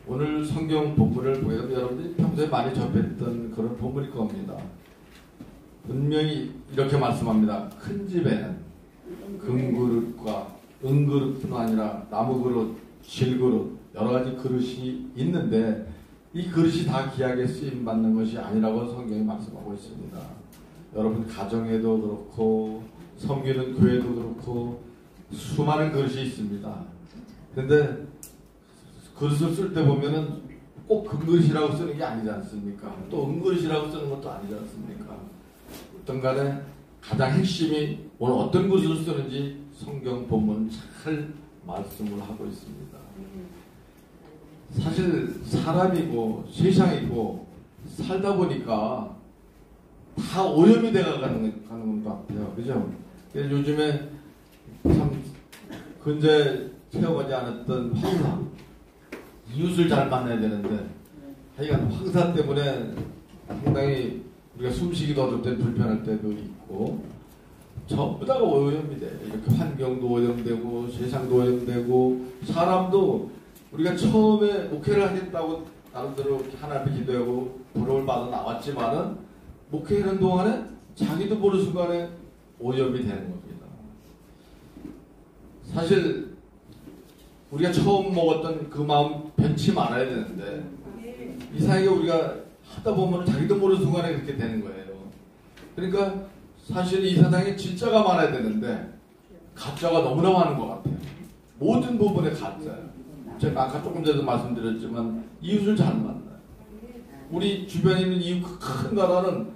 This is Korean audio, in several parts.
오늘 성경 본문을 보면 여러분들이 평소에 많이 접했던 그런 본문일 겁니다. 분명히 이렇게 말씀합니다. 큰 집에는 금그릇과 은그릇뿐 아니라 나무그릇, 질그릇 여러 가지 그릇이 있는데 이 그릇이 다 귀하게 쓰임받는 것이 아니라고 성경이 말씀하고 있습니다. 여러분 가정에도 그렇고 섬기는 교회도 그렇고 수많은 그릇이 있습니다. 그런데 그릇을 쓸 때 보면은 꼭 금그릇이라고 쓰는 게 아니지 않습니까? 또 은그릇이라고 쓰는 것도 아니지 않습니까? 어떤 간에 가장 핵심이 오늘 어떤 그릇을 쓰는지 성경 본문 잘 말씀을 하고 있습니다. 사실 사람이고 세상이고 살다 보니까 다 오염이 되어가는 것 같아요. 그죠? 그래서 요즘에 참 근처에 체험하지 않았던 황사, 이웃을 잘 만나야 되는데 하여간 황사 때문에 상당히 우리가 숨쉬기도 어떨 때 불편할 때도 있고 전부 다가 오염이 돼. 이렇게 환경도 오염되고 세상도 오염되고 사람도 우리가 처음에 목회를 하겠다고 나름대로 하나님 앞에 기도하고 부름을 받아 나왔지만은 목회하는 동안에 자기도 모르는 순간에 오염이 되는 겁니다. 사실 우리가 처음 먹었던 그 마음 변치 말아야 되는데 이상하게 우리가 하다 보면 자기도 모르는 순간에 그렇게 되는 거예요. 그러니까 사실 이 세상에 진짜가 많아야 되는데 가짜가 너무나 많은 것 같아요. 모든 부분에 가짜예요. 제가 아까 조금 전에도 말씀드렸지만 이웃을 잘 만나요. 우리 주변에 있는 이 큰 나라는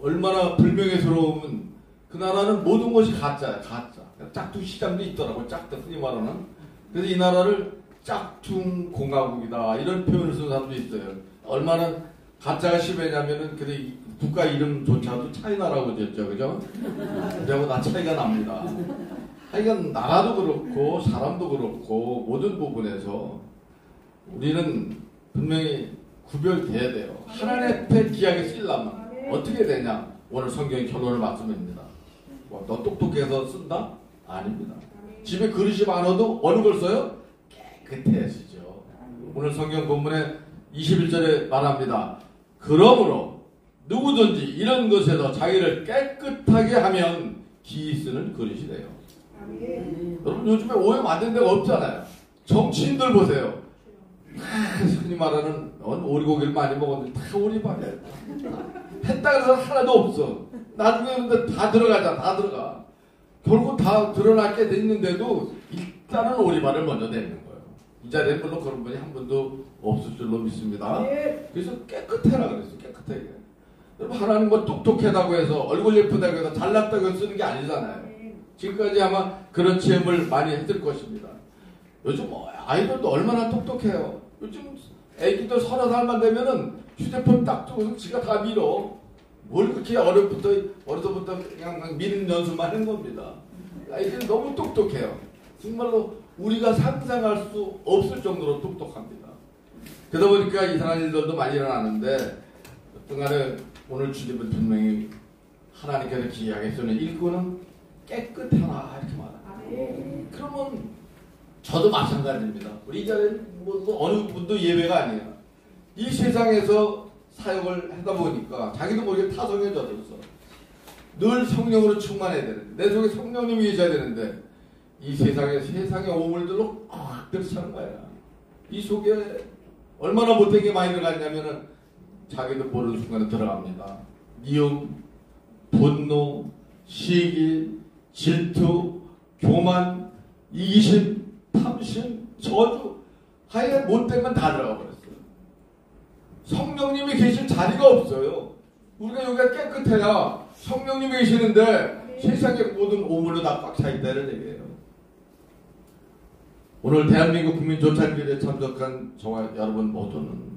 얼마나 불명예스러우면 그 나라는 모든 것이 가짜예요. 가짜. 짝퉁 시장도 있더라고요. 짝퉁 흔히 말하는. 그래서 이 나라를 짝퉁 공화국이다 이런 표현을 쓰는 사람도 있어요. 얼마나 가짜가 심하냐면은 근데 국가 이름조차도 차이나라고 지었죠. 그죠? 그리고 나 차이가 납니다. 하여간 나라도 그렇고 사람도 그렇고 모든 부분에서 우리는 분명히 구별돼야 돼요. 하나님 앞에 귀하게 쓰려면 어떻게 되냐? 오늘 성경의 결론을 말씀합니다. 너 똑똑해서 쓴다? 아닙니다. 집에 그릇이 많아도 어느 걸 써요? 깨끗해야 쓰죠. 오늘 성경 본문에 21절에 말합니다. 그러므로 누구든지 이런 것에서 자기를 깨끗하게 하면 기 쓰는 그릇이 돼요. 여러분 요즘에 오염 안 된 데가 없잖아요. 정치인들 보세요. 흔히 말하는 오리고기를 많이 먹었는데 다 오리발이야. 했다 그래서 하나도 없어. 나중에 근데 다 들어가자. 다 들어가. 결국 다 드러나게 돼 있는데도 일단은 오리발을 먼저 내는 거예요. 이 자리에 물론 그런 분이 한 분도 없을 줄로 믿습니다. 그래서 깨끗해라 그랬어요. 깨끗하게. 여러분 하나님 뭐 똑똑하다고 해서 얼굴 예쁘다고 해서 잘났다고 해서 쓰는 게 아니잖아요. 지금까지 아마 그런 체험을 많이 했을 것입니다. 요즘 아이들도 얼마나 똑똑해요. 요즘 애기들 30살만 되면은 휴대폰 딱 두고서 지가 다 밀어. 뭘 그렇게 어려서부터 그냥 미는 연습만 한 겁니다. 아이들이 너무 똑똑해요. 정말로 우리가 상상할 수 없을 정도로 똑똑합니다. 그러다 보니까 이상한 일들도 많이 일어나는데 어떤 간에 오늘 주님은 분명히 하나님께서 귀하게 쓰는 일꾼은 깨끗하라 이렇게 말합니다. 그러면 저도 마찬가지입니다. 우리 이 자리는 뭐 어느 분도 예외가 아니에요. 이 세상에서 사역을 하다 보니까 자기도 모르게 타성에 젖어서 늘 성령으로 충만해야 되는데 내 속에 성령님이 계셔야 되는데 이 세상의 오물들로 꽉 들차는 거야. 이 속에 얼마나 못된 게 많이 들어갔냐면은 자기도 모르는 순간에 들어갑니다. 미움, 분노, 시기, 질투, 교만, 이기심, 탐심, 저주 하여간 못된 건 다 들어가 버렸어요. 성령님이 계실 자리가 없어요. 우리가 여기가 깨끗해야 성령님이 계시는데 세상의 모든 오물로 다 꽉 차 있다는 얘기예요. 오늘 대한민국 국민조찬기에 참석한 저와 여러분 모두는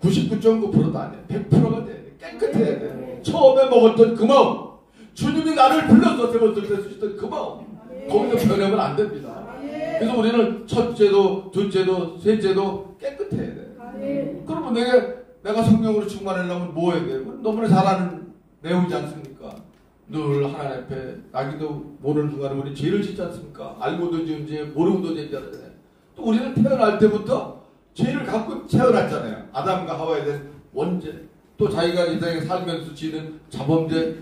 99.9%도 아니에요. 100%가 돼야 돼. 깨끗해야 돼. 처음에 먹었던 그 마음, 주님이 나를 불러서 세 번째 때 쓰셨던 그 마음, 거기서 변하면 안 됩니다. 그래서 우리는 첫째도, 둘째도, 셋째도 깨끗해야 돼. 그러면 내가 성령으로 충만하려면 뭐 해야 돼? 너무나 잘 아는 내용이지 않습니까? 늘 하나님 앞에 나기도 모르는 순간에 우리 죄를 짓지 않습니까? 알고도 지은 죄, 모르고도 지은 죄. 또 우리는 태어날 때부터 죄를 갖고 태어났잖아요. 아담과 하와에 대한 원죄, 또 자기가 이 세상에 살면서 지는 자범죄,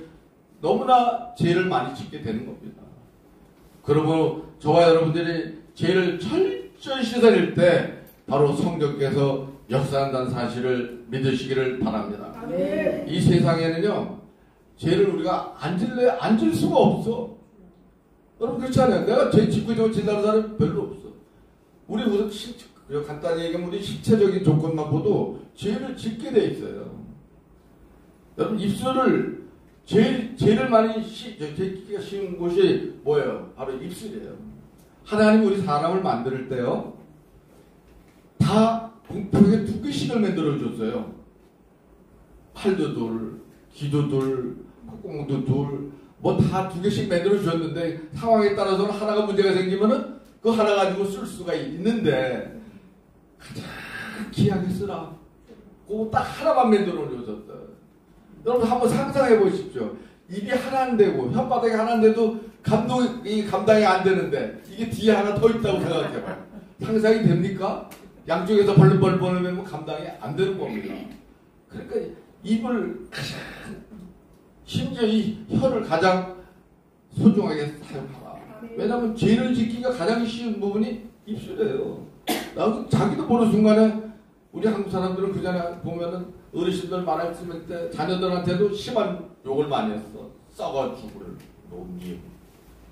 너무나 죄를 많이 짓게 되는 겁니다. 그러므로 저와 여러분들이 죄를 철저히 씻어낼 때 바로 성령께서 역사한다는 사실을 믿으시기를 바랍니다. 네. 이 세상에는요, 죄를 우리가 앉을 수가 없어. 여러분 그렇잖아요. 내가 죄 짓고 있는 진다는 사람이 별로 없어. 우리 무슨 간단히 얘기하면 우리 신체적인 조건만 보도 죄를 짓게 돼 있어요. 여러분 입술을 죄를 많이 짓기가 쉬운 곳이 뭐예요? 바로 입술이에요. 하나님 우리 사람을 만들 때요, 다 공평하게 두 개씩을 만들어 줬어요. 팔도 둘, 귀도 둘, 콧구멍도 둘, 뭐 다 두 개씩 만들어 줬는데 상황에 따라서는 하나가 문제가 생기면은 그 하나 가지고 쓸 수가 있는데 가장 귀하게 쓰라. 그거 딱 하나만 만들어 줬었다. 여러분 한번 상상해 보십시오. 입이 하나인데고 혓바닥이 하나인데도 감당이 안 되는데 이게 뒤에 하나 더 있다고 생각해봐요. 상상이 됩니까? 양쪽에서 벌벌벌 하면 감당이 안 되는 겁니다. 그러니까 입을 가장, 심지어 이 혀를 가장 소중하게 사용하라. 왜냐하면 죄를 짓기가 가장 쉬운 부분이 입술이에요. 나도 자기도 모르는 순간에 우리 한국 사람들은 그 전에 보면은 어르신들 말했을 때 자녀들한테도 심한 욕을 많이 했어. 썩어 죽을 놈이요,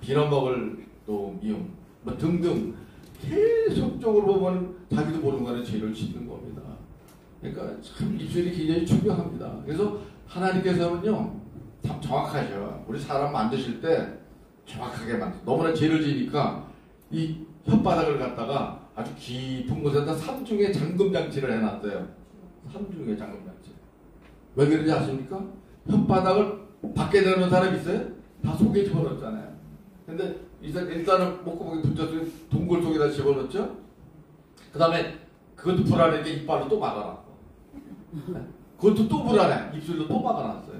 빌어먹을 놈이요, 뭐 등등 계속적으로 보면 자기도 모르는 간에 죄를 짓는 겁니다. 그러니까 참 입술이 굉장히 중요합니다. 그래서 하나님께서는요 참 정확하죠. 우리 사람 만드실 때 정확하게 너무나 죄를 지니까 이 혓바닥을 갖다가 아주 깊은 곳에다 삼중의 잠금장치를 해놨어요. 삼중의 잠금장치. 왜 그런지 아십니까? 혓바닥을 밖에 내놓은 사람 있어요? 다 속에 집어넣었잖아요. 근데 일단은 목구멍에 붙여서 동굴 속에다 집어넣었죠? 그 다음에 그것도 불안하게 이빨로 또 막아놨고, 그것도 또 불안해. 입술로 또 막아놨어요.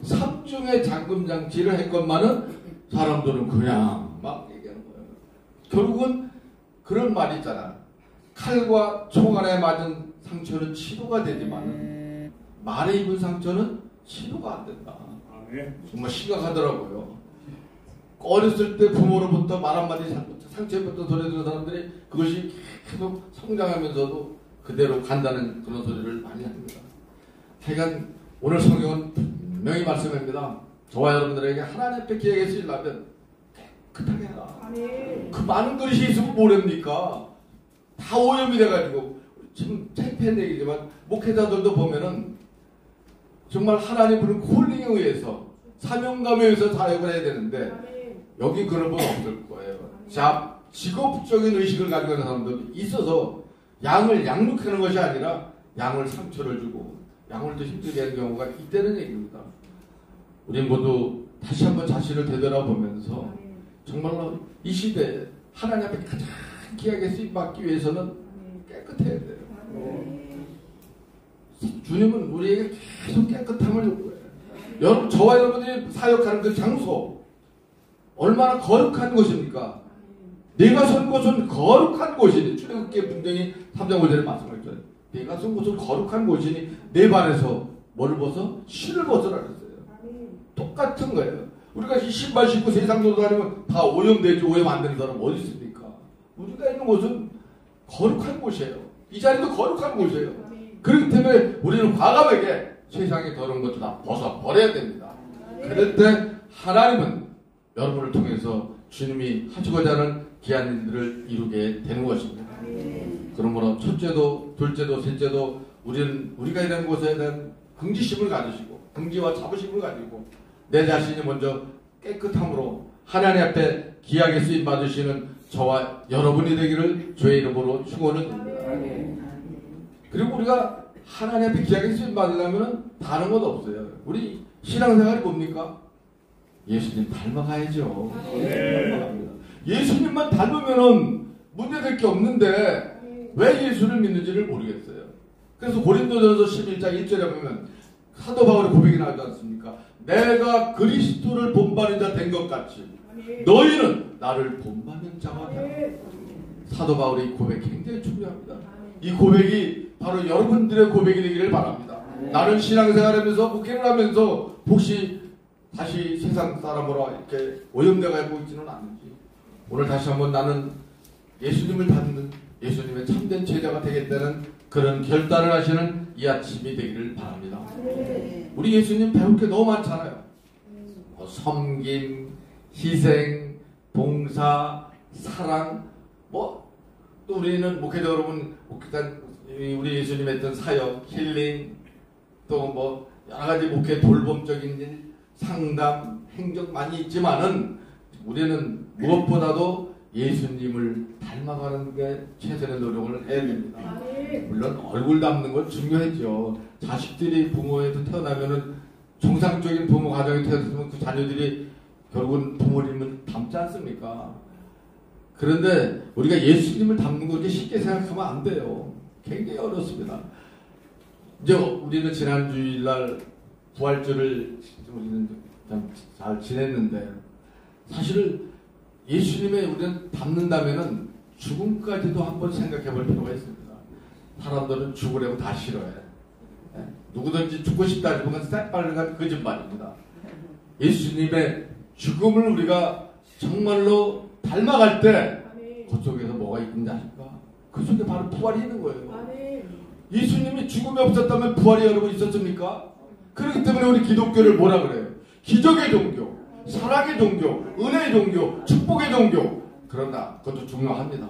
삼중의 잠금장치를 했건만은 사람들은 그냥 막 얘기하는 거예요. 결국은 그런 말이 있잖아. 칼과 총알에 맞은 상처는 치료가 되지만 말에 입은 상처는 치료가 안 된다. 정말 심각하더라고요. 어렸을 때 부모로부터 말 한마디 상처부터 소리 듣는 사람들이 그것이 계속 성장하면서도 그대로 간다는 그런 소리를 많이 합니다. 하여간 오늘 성경은 분명히 말씀합니다. 저와 여러분들에게 하나님 앞에 기회가 있으려면 깨끗하게 해라. 그 많은 것이 있으면 뭐랍니까? 다 오염이 돼가지고 지금 창피한 얘기지만 목회자들도 보면은 정말 하나님 부른 콜링에 의해서 사명감에 의해서 사역을 해야 되는데 여기 그런 분 없을 거예요. 자, 직업적인 의식을 가지고 있는 사람들이 있어서 양을 양육하는 것이 아니라 양을 상처를 주고 양을 더 힘들게 하는 경우가 있다는 얘기입니다. 우리 모두 다시 한번 자신을 되돌아보면서 정말로 이 시대에 하나님 앞에 가장 귀하게 쓰임받기 위해서는 깨끗해야 돼요. 주님은 우리에게 계속 깨끗함을 요구해요. 여러분, 저와 여러분들이 사역하는 그 장소 얼마나 거룩한 곳입니까? 내가 선 곳은 거룩한 곳이니, 출애굽기에 분명히 3장 5절에 말씀하셨잖아요. 내가 선 곳은 거룩한 곳이니 내 발에서 뭘 벗어? 실을 벗으라 그랬어요. 똑같은 거예요. 우리가 이 신발 신고 세상 돌아다니면 다 오염되지, 오염 안 되는 사람 어디 있습니까? 우리가 있는 곳은 거룩한 곳이에요. 이 자리도 거룩한 곳이에요. 그렇기 때문에 우리는 과감하게 세상에 더러운 것도 다 벗어버려야 됩니다. 그럴 때 하나님은 여러분을 통해서 주님이 하시고자 하는 귀한 일들을 이루게 되는 것입니다. 그러므로 첫째도 둘째도 셋째도 우리가 있는 곳에 대한 긍지심을 가지시고 긍지와 자부심을 가지고 내 자신이 먼저 깨끗함으로 하나님 앞에 귀하게 쓰임 받으시는 저와 여러분이 되기를 주의 이름으로 축원을 드립니다. 그리고 우리가 하나님 앞에 귀하게 쓰임 받으려면 다른 것 없어요. 우리 신앙생활이 뭡니까? 예수님 닮아가야죠. 닮아갑니다. 예수님만 닮으면은 문제될 게 없는데 왜 예수를 믿는지를 모르겠어요. 그래서 고린도전서 11장 1절에 보면 사도 바울의 고백이 나오지 않습니까? 내가 그리스도를 본받는 자 된 것 같이 너희는 나를 본받는 자가 되라. 사도 바울의 고백 굉장히 중요합니다. 이 고백이 바로 여러분들의 고백이 되기를 바랍니다. 나는 신앙생활하면서 목회를 하면서 혹시 다시 세상 사람으로 이렇게 오염돼 가고 있지는 않은지, 오늘 다시 한번 나는 예수님을 닮는 예수님의 참된 제자가 되겠다는 그런 결단을 하시는 이 아침이 되기를 바랍니다. 우리 예수님 배울 게 너무 많잖아요. 섬김, 희생, 봉사, 사랑, 또 우리는 목회자 여러분, 우리 예수님 했던 사역, 힐링, 또 여러 가지 목회 돌봄적인 일, 상담, 행정 많이 있지만은 우리는 무엇보다도 예수님을 닮아가는 게 최선의 노력을 해야 됩니다. 물론 얼굴 닮는 건 중요했죠. 자식들이 부모에서 태어나면은 정상적인 부모 가정에 태어났으면 그 자녀들이 결국은 부모님을 닮지 않습니까? 그런데 우리가 예수님을 닮는 거 그렇게 쉽게 생각하면 안 돼요. 굉장히 어렵습니다. 이제 우리는 지난 주일날 부활절을 우리는 잘 지냈는데, 사실 예수님의 우리는 닮는다면은 죽음까지도 한번 생각해 볼 필요가 있습니다. 사람들은 죽으려고 다 싫어해. 누구든지 죽고 싶다 하지만 새빨간 거짓말입니다. 예수님의 죽음을 우리가 정말로 닮아갈 때 그 속에서 뭐가 있는지 아십니까? 그 속에 바로 부활이 있는 거예요. 예수님이 죽음이 없었다면 부활이 여러분 있었습니까? 그렇기 때문에 우리 기독교를 뭐라 그래요? 기적의 종교, 사랑의 종교, 은혜의 종교, 축복의 종교. 그러나 그것도 중요합니다.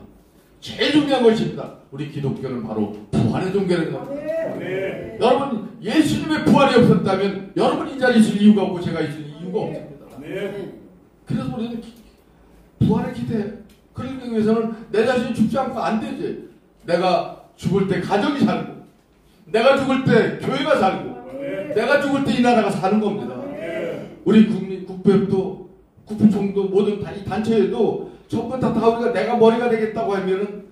제일 중요한 것입니다. 우리 기독교는 바로 부활의 종교라는 겁니다. 여러분, 예수님의 부활이 없었다면 여러분 이 자리에 있을 이유가 없고 제가 있을 이유가 없습니다. 그래서 우리는 부활을 기대해요. 그러기 위해서는 내 자신이 죽지 않고 안 되지. 내가 죽을 때 가정이 살고, 내가 죽을 때 교회가 살고, 내가 죽을 때 이 나라가 사는 겁니다. 우리 국회도, 국부총도 모든 이 단체에도 전부 다 우리가 내가 머리가 되겠다고 하면은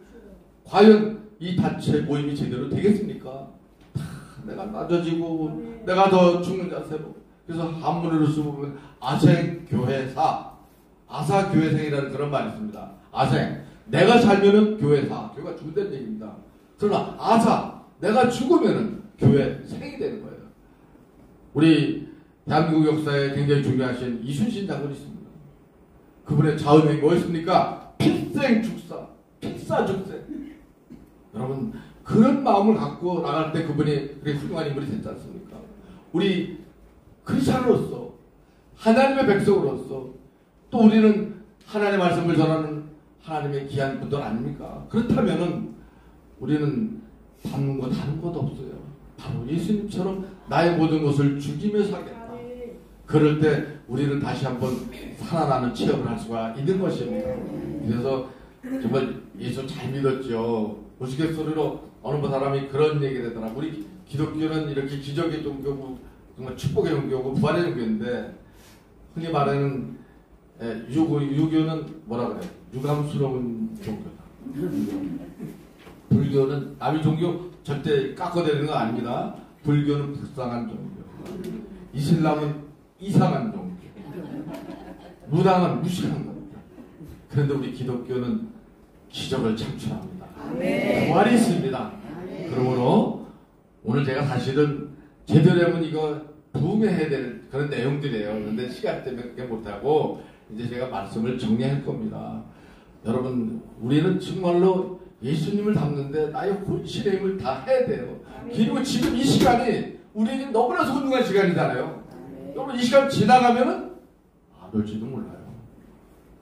과연 이 단체 모임이 제대로 되겠습니까? 내가 낮아지고 내가 더 죽는 자세로. 그래서 한문으로 쓰면 아생교회사, 아사교회생이라는 그런 말이 있습니다. 아생, 내가 살면은 교회사, 교회가 죽는다는 얘기입니다. 그러나 아사, 내가 죽으면은 교회생이 되는 거예요. 우리 대한민국 역사에 굉장히 중요하신 이순신 장군이 있습니다. 그분의 좌우명이 뭐였습니까? 필생죽사, 필사죽생. 여러분, 그런 마음을 갖고 나갈 때 그분이 그렇게 훌륭한 인물이 됐지 않습니까? 우리 크리스찬으로서, 하나님의 백성으로서, 또 우리는 하나님의 말씀을 전하는 하나님의 귀한 분들 아닙니까? 그렇다면은 우리는 닮는 거 다른 것도 없어요. 바로 예수님처럼 나의 모든 것을 죽이며 살겠다. 그럴 때 우리는 다시 한번 살아나는 체험을 할 수가 있는 것입니다. 그래서 정말 예수 잘 믿었죠. 우스갯소리로 어느 사람이 그런 얘기를 하더라. 우리 기독교는 이렇게 기적의 종교고 정말 축복의 종교고 부활의 종교인데, 흔히 말하는 유교는 뭐라 그래? 유감스러운 종교다. 불교는 남의 종교 절대 깎아내리는 거 아닙니다. 불교는 불쌍한 종교. 이슬람은 이상한 종교. 무당은 무식한 겁니다. 그런데 우리 기독교는 기적을 창출합니다. 부활이 있습니다. 그러므로 오늘 제가 사실은 제대로 하면 이거 부흥해야 될 그런 내용들이에요. 그런데 시간 때문에 그렇게 못하고 이제 제가 말씀을 정리할 겁니다. 여러분, 우리는 정말로 예수님을 닮는데 나의 혼신의 힘을 다 해야 돼요. 그리고 지금 이 시간이 우리에게 너무나 소중한 시간이잖아요. 여러분, 이 시간 지나가면은 안 올지도 몰라요.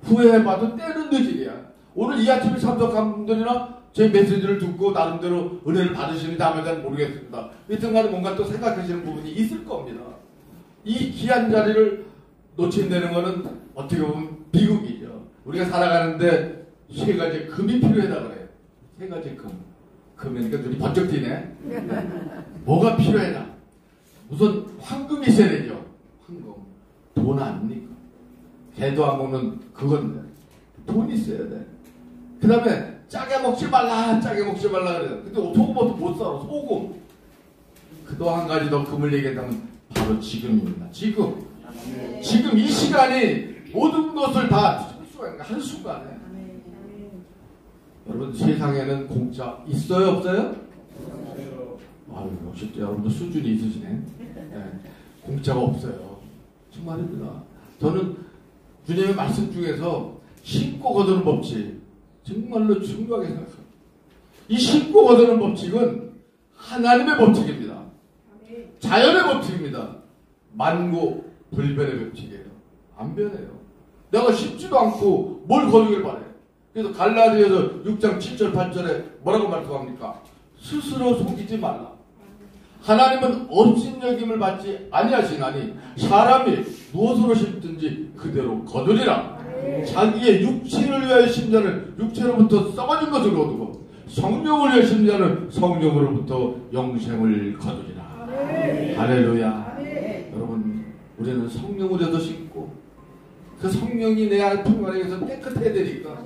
후회해봐도 때는 늦이야. 오늘 이 아침에 참석한 분들이나 제 메시지를 듣고 나름대로 은혜를 받으시는지 안 받는지 모르겠습니다. 이튼간에 뭔가 또 생각하시는 부분이 있을 겁니다. 이 귀한 자리를 놓친다는 거는 어떻게 보면 비극이죠. 우리가 살아가는데 세 가지 금이 필요하다 그래요. 세 가지 금. 금이니까 눈이 번쩍 띄네. 뭐가 필요하다? 우선 황금이 있어야 되죠. 황금. 돈 아닙니까? 개도 안 먹는 그건데 돈이 있어야 돼. 그 다음에 짜게 먹지 말라, 짜게 먹지 말라 그래요. 근데 소금도 못 살아. 소금. 또 한 가지 더 금을 얘기한다면 바로 지금입니다. 지금. 지금 이 시간이 모든 것을 다 한순간에 여러분 세상에는 공짜 있어요 없어요? 아유 역시 여러분도 수준이 있으시네. 네, 공짜가 없어요. 정말입니다. 저는 주님의 말씀 중에서 신고 거두는 법칙 정말로 중요하게 생각합니다. 이 신고 거두는 법칙은 하나님의 법칙입니다. 자연의 법칙입니다. 만고 불변의 법칙이에요. 안 변해요. 내가 쉽지도 않고 뭘 거두길 바래. 그래서 갈라디아서 6장 7절 8절에 뭐라고 말씀합니까? 스스로 속이지 말라. 하나님은 업신여김을 받지 아니하시나니 사람이 무엇으로 심든지 그대로 거두리라. 자기의 육신을 위하여 심자는 육체로부터 썩어진 것을 거두고 성령을 위하여 심자는 성령으로부터 영생을 거두리라. 할렐루야. 여러분 우리는 성령으로도 심고 그 성령이 내 안에 통하여서 깨끗해야 되니까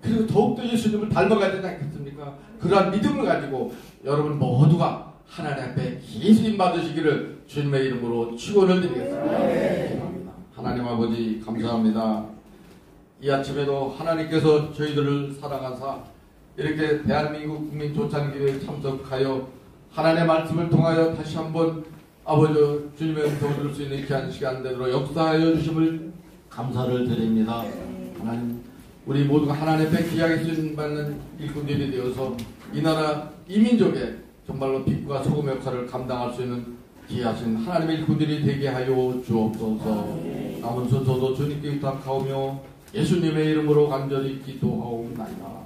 그리고 더욱더 예수님을 닮아가야 되지 않겠습니까? 그러한 믿음을 가지고 여러분 모두가 하나님 앞에 예수님 받으시기를 주님의 이름으로 축원을 드리겠습니다. 하나님 아버지 감사합니다. 이 아침에도 하나님께서 저희들을 사랑하사 이렇게 대한민국 국민 조찬기회에 참석하여 하나님의 말씀을 통하여 다시 한번 아버지 주님의 음성을 들을 수 있는 귀한 시간 되도록 역사하여 주심을 감사를 드립니다. 하나님 우리 모두가 하나님 앞에 귀하게 쓰임받는 일꾼들이 되어서 이 나라 이민족의 정말로 빛과 소금의 역할을 감당할 수 있는 귀하신 하나님의 일꾼들이 되게 하여 주옵소서. 남은 순서도 주님께 부탁하오며 예수님의 이름으로 간절히 기도하옵나이다.